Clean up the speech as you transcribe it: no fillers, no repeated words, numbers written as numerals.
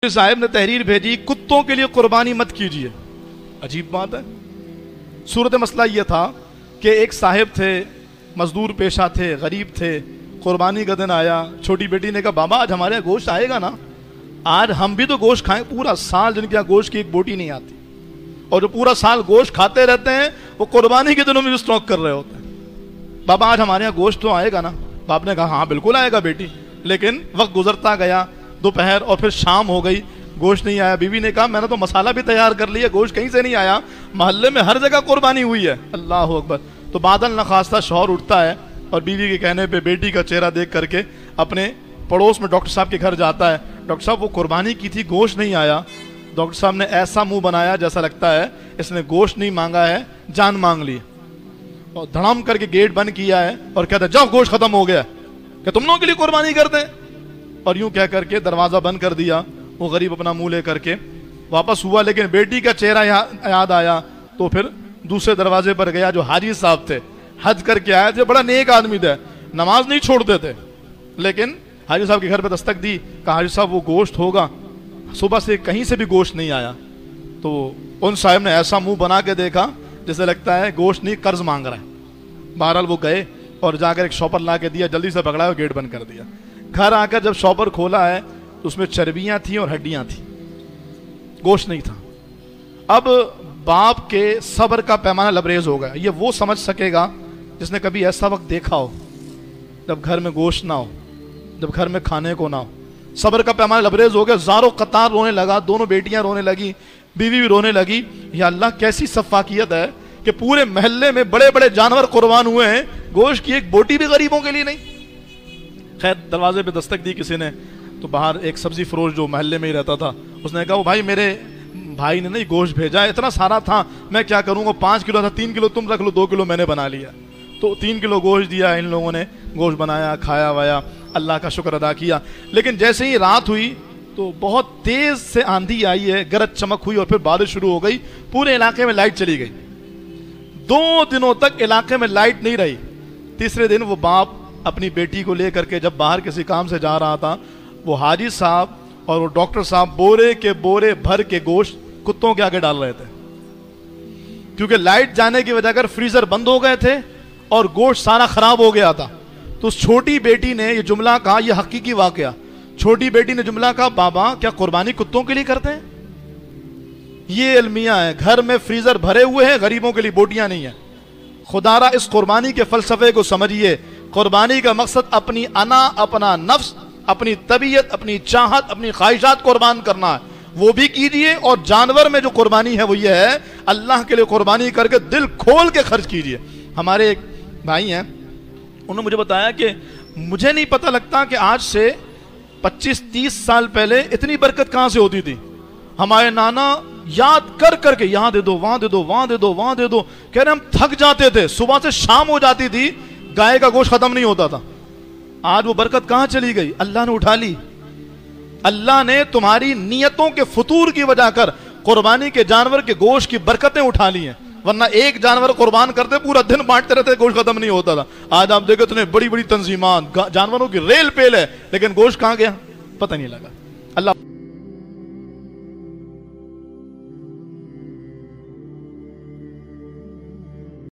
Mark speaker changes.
Speaker 1: साहब ने तहरीर भेजी, कुत्तों के लिए कुर्बानी मत कीजिए। अजीब बात है। सूरत मसला यह था कि एक साहिब थे, मजदूर पेशा थे, गरीब थे। कुर्बानी का दिन आया, छोटी बेटी ने कहा बाबा आज हमारे यहाँ गोश्त आएगा ना, आज हम भी तो गोश्त खाएं। पूरा साल जिनके यहाँ गोश्त की एक बोटी नहीं आती और जो पूरा साल गोश्त खाते रहते हैं वो कुर्बानी के दिनों में भी स्टॉक कर रहे होते हैं। बाबा आज हमारे यहाँ गोश्त तो आएगा ना। बाप ने कहा हाँ बिल्कुल आएगा बेटी। लेकिन वक्त गुजरता गया, दोपहर और फिर शाम हो गई, गोश्त नहीं आया। बीवी ने कहा मैंने तो मसाला भी तैयार कर लिया, गोश्त कहीं से नहीं आया। मोहल्ले में हर जगह कुर्बानी हुई है। अल्लाह अकबर। तो बादल नखास्ता शौहर उठता है और बीवी के कहने पे बेटी का चेहरा देख करके अपने पड़ोस में डॉक्टर साहब के घर जाता है। डॉक्टर साहब वो कुर्बानी की थी, गोश्त नहीं आया। डॉक्टर साहब ने ऐसा मुंह बनाया जैसा लगता है इसने गोश्त नहीं मांगा है, जान मांग ली। और धड़ाम करके गेट बंद किया है और कहता है जाओ गोश्त खत्म हो गया, क्या तुम लोगों के लिए कुर्बानी करते हैं। और यूं कह करके दरवाजा बंद कर दिया। वो गरीब अपना मुंह ले करके वापस हुआ, लेकिन बेटी का चेहरा याद आया तो फिर दूसरे दरवाजे पर गया। जो हाजी साहब थे, हज करके आए थे, बड़ा नेक आदमी थे, नमाज नहीं छोड़ते थे। लेकिन हाजी साहब के घर पे दस्तक दी, कहा हाजी साहब वो गोश्त होगा, सुबह से कहीं से भी गोश्त नहीं आया। तो उन साहब ने ऐसा मुंह बना के देखा जैसे लगता है गोश्त नहीं कर्ज मांग रहा है। बहरहाल वो गए और जाकर एक शॉपर ला के दिया, जल्दी से पकड़ा और गेट बंद कर दिया। घर आकर जब शॉपर खोला है तो उसमें चर्बियां थी और हड्डियां थी, गोश्त नहीं था। अब बाप के सब्र का पैमाना लबरेज हो गया। ये वो समझ सकेगा जिसने कभी ऐसा वक्त देखा हो जब घर में गोश्त ना हो, जब घर में खाने को ना हो। सब्र का पैमाना लबरेज हो गया। ज़ारो कतार रोने लगा, दोनों बेटियां रोने लगी, बीवी भी रोने लगी। या अल्लाह कैसी सफाकियत है कि पूरे मोहल्ले में बड़े बड़े जानवर कुर्बान हुए हैं, गोश्त की एक बोटी भी गरीबों के लिए नहीं। खैर दरवाजे पे दस्तक दी किसी ने, तो बाहर एक सब्जी फरोश जो मोहल्ले में ही रहता था, उसने कहा वो भाई मेरे भाई ने नहीं गोश्त भेजा है, इतना सारा था मैं क्या करूँगा, 5 किलो था, 3 किलो तुम रख लो, 2 किलो मैंने बना लिया। तो 3 किलो गोश्त दिया, इन लोगों ने गोश्त बनाया, खाया वाया, अल्लाह का शुक्र अदा किया। लेकिन जैसे ही रात हुई तो बहुत तेज से आंधी आई है, गरज चमक हुई और फिर बारिश शुरू हो गई। पूरे इलाके में लाइट चली गई। 2 दिनों तक इलाके में लाइट नहीं रही। तीसरे दिन वो बाप अपनी बेटी को लेकर के जब बाहर किसी काम से जा रहा था, वो हाजी साहब और वो डॉक्टर साहब बोरे के बोरे भर के गोश्त कुत्तों के आगे डाल रहे थे। क्योंकि लाइट जाने की वजह कर फ्रीजर बंद हो गए थे और गोश्त सारा खराब हो गया था। तो उस छोटी बेटी ने ये जुमला कहा, यह हकीकी वाकया, छोटी बेटी ने जुमला कहा बाबा क्या कुर्बानी कुत्तों के लिए करते हैं। ये अलमिया है, घर में फ्रीजर भरे हुए हैं, गरीबों के लिए बोटियां नहीं है। खुदारा इस कुर्बानी के फलसफे को समझिए। कुर्बानी का मकसद अपनी अना, अपना नफ्स, अपनी तबीयत, अपनी चाहत, अपनी ख्वाहिशात कुर्बान करना है, वो भी कीजिए। और जानवर में जो कुर्बानी है वो ये है अल्लाह के लिए कुर्बानी करके दिल खोल के खर्च कीजिए। हमारे एक भाई हैं, उन्होंने मुझे बताया कि मुझे नहीं पता लगता कि आज से 25-30 साल पहले इतनी बरकत कहां से होती थी। हमारे नाना याद कर करके यहाँ दे दो, वहां दे दो, वहां दे दो, वहां दे दो, कह रहे हम थक जाते थे, सुबह से शाम हो जाती थी, गाय का गोश्त खत्म नहीं होता था। आज वो बरकत कहां चली गई? अल्लाह ने उठा ली। अल्लाह ने तुम्हारी नियतों के फतूर की वजह कर कुर्बानी के जानवर के गोश्त की बरकतें उठा ली हैं। वरना एक जानवर कुर्बान करते पूरा दिन बांटते रहते, गोश्त खत्म नहीं होता था। आज आप देखो इतने बड़ी बड़ी तंजीमात, जानवरों की रेल पेल है, लेकिन गोश्त कहां गया पता नहीं लगा।